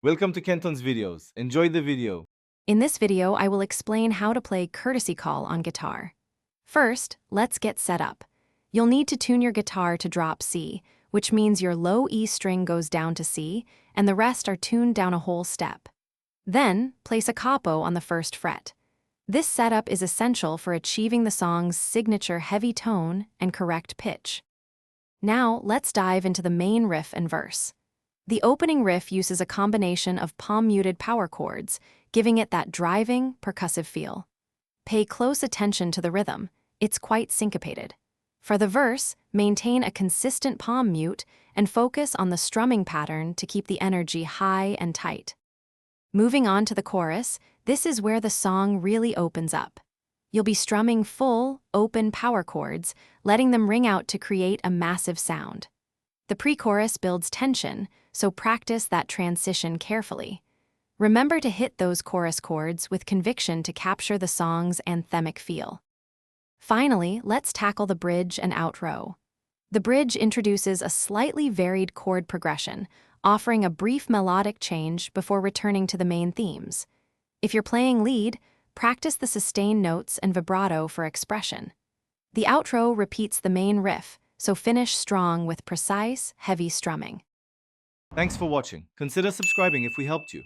Welcome to Kenton's videos. Enjoy the video. In this video, I will explain how to play Courtesy Call on guitar. First, let's get set up. You'll need to tune your guitar to drop C, which means your low E string goes down to C, and the rest are tuned down a whole step. Then, place a capo on the first fret. This setup is essential for achieving the song's signature heavy tone and correct pitch. Now, let's dive into the main riff and verse. The opening riff uses a combination of palm-muted power chords, giving it that driving, percussive feel. Pay close attention to the rhythm. It's quite syncopated. For the verse, maintain a consistent palm mute and focus on the strumming pattern to keep the energy high and tight. Moving on to the chorus, this is where the song really opens up. You'll be strumming full, open power chords, letting them ring out to create a massive sound. The pre-chorus builds tension, so practice that transition carefully. Remember to hit those chorus chords with conviction to capture the song's anthemic feel. Finally, let's tackle the bridge and outro. The bridge introduces a slightly varied chord progression, offering a brief melodic change before returning to the main themes. If you're playing lead, practice the sustained notes and vibrato for expression. The outro repeats the main riff, so finish strong with precise, heavy strumming. Thanks for watching. Consider subscribing if we helped you.